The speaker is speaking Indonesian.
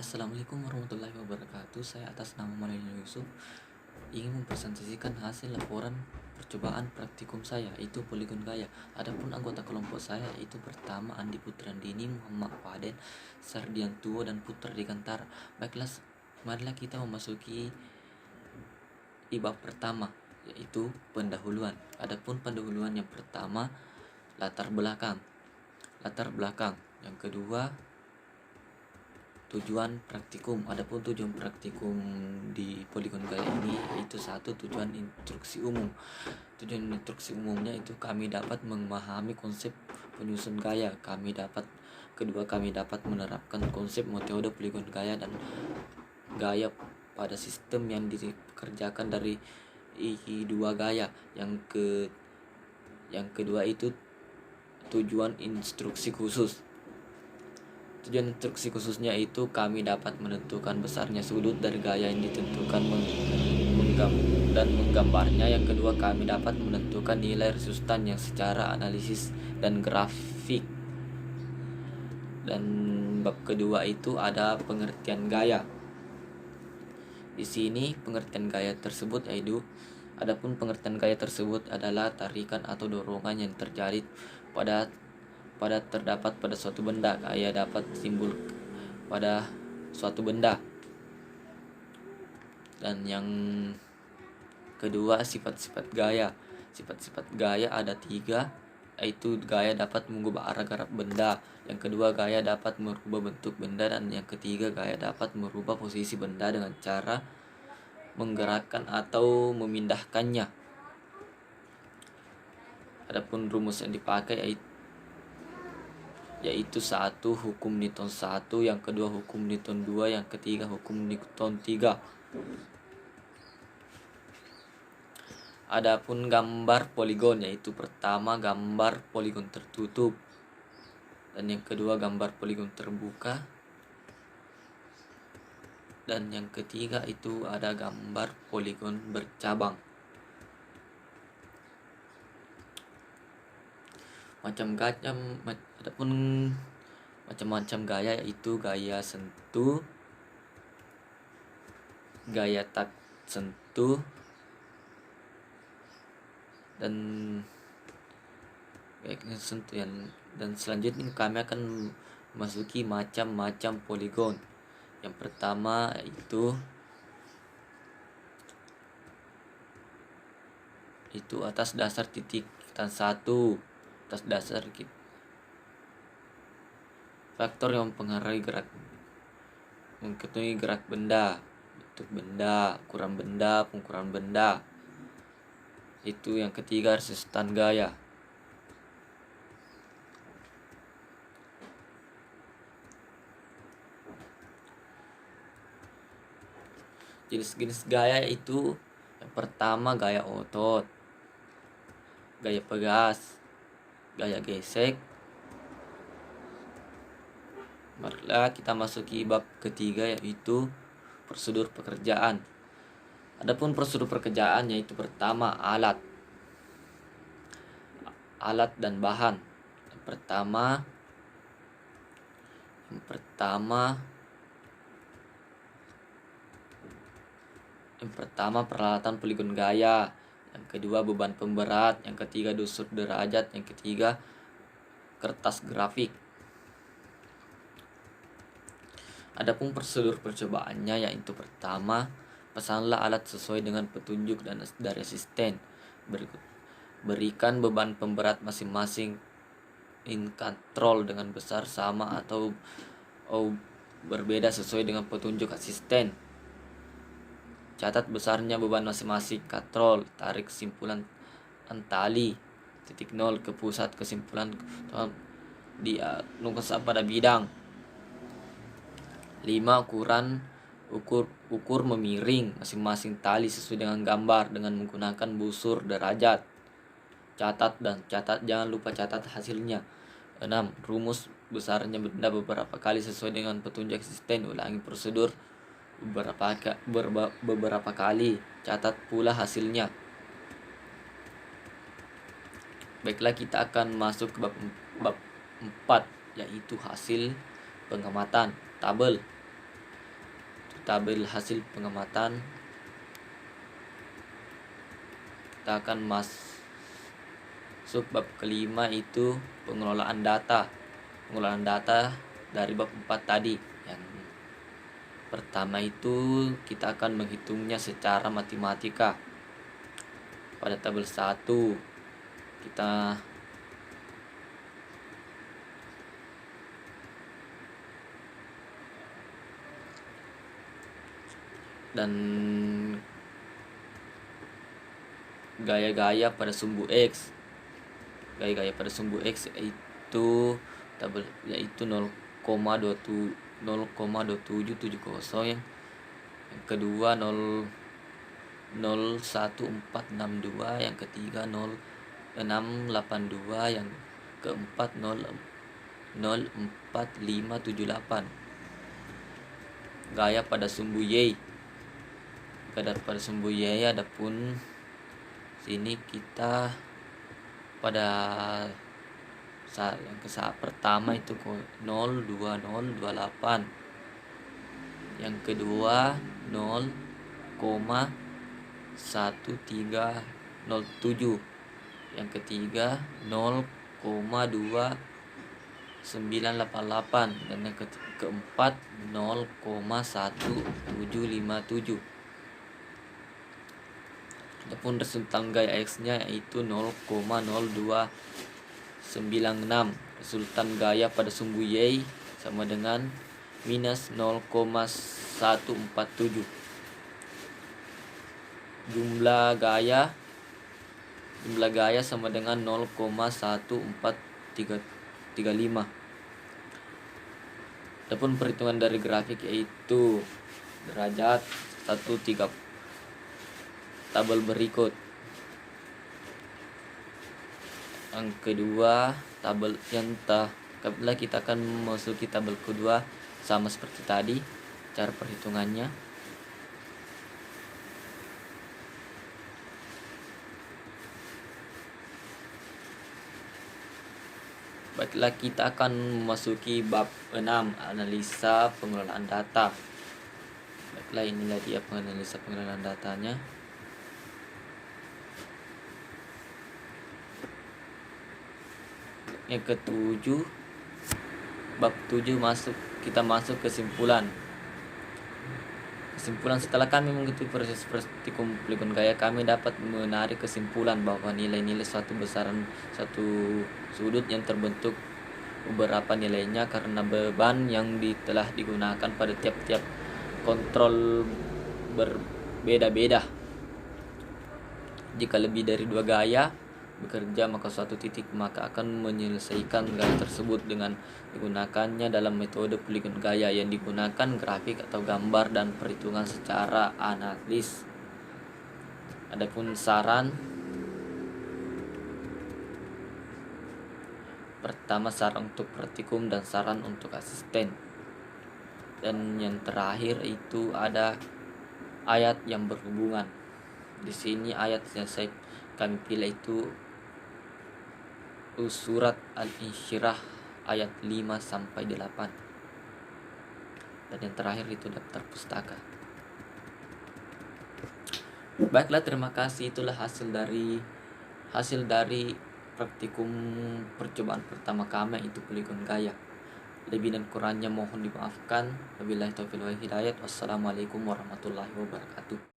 Assalamualaikum warahmatullahi wabarakatuh. Saya atas nama Maulana Yusuf ingin mempresentasikan hasil laporan percobaan praktikum saya, itu poligon gaya. Adapun anggota kelompok saya itu pertama Andi Putrandini, Muhammad Fadel, Sardianto dan Putra Digantara. Baiklah, marilah kita memasuki bab pertama, yaitu pendahuluan. Adapun pendahuluan yang pertama latar belakang. Yang kedua tujuan praktikum. Adapun tujuan praktikum di poligon gaya ini itu satu, tujuan instruksi umum. Tujuan instruksi umumnya itu kami dapat memahami konsep penyusun gaya. Kedua, kami dapat menerapkan konsep metode poligon gaya dan gaya pada sistem yang dikerjakan dari dua gaya. Yang kedua itu tujuan instruksi khusus. Tujuan instruksi khususnya itu kami dapat menentukan besarnya sudut dari gaya yang ditentukan dan menggambarnya. Yang kedua, kami dapat menentukan nilai resultan yang secara analisis dan grafik. Dan bab kedua itu ada pengertian gaya. Di sini pengertian gaya tersebut adapun pengertian gaya tersebut adalah tarikan atau dorongan yang terjadi terdapat pada suatu benda. Gaya dapat timbul pada suatu benda. Dan yang kedua, sifat-sifat gaya. Sifat-sifat gaya ada 3, yaitu gaya dapat mengubah arah gerak benda. Yang kedua, gaya dapat merubah bentuk benda. Dan yang ketiga, gaya dapat merubah posisi benda dengan cara menggerakkan atau memindahkannya. Adapun rumus yang dipakai yaitu 1 hukum Newton 1, yang kedua hukum Newton 2, yang ketiga hukum Newton 3. Adapun gambar poligon, yaitu pertama gambar poligon tertutup, dan yang kedua gambar poligon terbuka, dan yang ketiga itu ada gambar poligon bercabang. Adapun macam-macam gaya, yaitu gaya sentuh, gaya tak sentuh, dan selanjutnya kami akan memasuki macam-macam poligon. Yang pertama itu atas dasar titik dan 1, atas dasar faktor yang mempengaruhi mengetahui gerak benda, bentuk benda, ukuran benda, pengukuran benda. Itu yang ketiga, resultan gaya. Jenis-jenis gaya itu yang pertama gaya otot, gaya pegas, gaya gesek. Marilah kita masuki bab ketiga, yaitu prosedur pekerjaan. Adapun prosedur pekerjaan yaitu pertama alat dan bahan. Yang pertama peralatan poligon gaya, yang kedua beban pemberat, yang ketiga dusur derajat, yang ketiga kertas grafik. Adapun prosedur percobaannya yaitu pertama, pesanlah alat sesuai dengan petunjuk dari asisten. Berikan beban pemberat masing-masing in control dengan besar sama atau berbeda sesuai dengan petunjuk asisten. Catat besarnya beban masing-masing katrol. Tarik kesimpulan tali titik 0 ke pusat kesimpulan nukes pada bidang. 5. Ukur memiring masing-masing tali sesuai dengan gambar dengan menggunakan busur derajat. Catat, jangan lupa catat hasilnya. 6. Rumus besarnya benda beberapa kali sesuai dengan petunjuk asisten. Ulangi prosedur beberapa kali, catat pula hasilnya. Baiklah, kita akan masuk ke bab 4, yaitu hasil pengamatan tabel. tabel hasil pengamatan, kita akan masuk bab kelima, itu pengelolaan data. Pengelolaan data dari bab 4 tadi. Yang pertama itu kita akan menghitungnya secara matematika. Pada tabel 1 kita dan gaya-gaya pada sumbu X. Gaya-gaya pada sumbu X yaitu tabel yaitu 0,2770. Yang kedua 01462, yang ketiga 0682, yang keempat 04578. Gaya pada sumbu Y. Gaya pada sumbu Y adapun sini kita pada saat pertama itu 02028, yang kedua 0,1307, yang ketiga 0,2988, dan yang keempat 0,1757. Adapun resultan gaya X-nya yaitu 0,0296. Resultan gaya pada sumbu Y sama dengan minus 0,147. Jumlah gaya sama dengan 0,1435. Adapun perhitungan dari grafik yaitu derajat 13 tabel berikut. Yang kedua tabel apabila kita akan memasuki tabel kedua, sama seperti tadi cara perhitungannya. Baiklah, kita akan memasuki bab 6, analisa pengelolaan data. Baiklah, inilah dia penganalisa pengelolaan datanya. Yang ketujuh, bab 7 kita masuk kesimpulan. Setelah kami mengikuti proses praktikum polikon gaya, kami dapat menarik kesimpulan bahwa nilai-nilai suatu besaran satu sudut yang terbentuk beberapa nilainya karena beban yang telah digunakan pada tiap-tiap kontrol berbeda-beda. Jika lebih dari 2 gaya bekerja maka suatu titik maka akan menyelesaikan gaya tersebut dengan digunakannya dalam metode polikon gaya yang digunakan grafik atau gambar dan perhitungan secara analis. Adapun saran pertama, saran untuk praktikum dan saran untuk asisten. Dan yang terakhir itu ada ayat yang berhubungan. Di sini ayat yang kami pilih itu surat Al-Insyirah ayat 5 sampai 8. Dan yang terakhir itu daftar pustaka. Baiklah, terima kasih. Itulah hasil dari praktikum percobaan pertama kami, itu polikon gaya. Lebih dan kurangnya mohon dimaafkan. Wabillahi taufiq wal hidayah. Wassalamualaikum warahmatullahi wabarakatuh.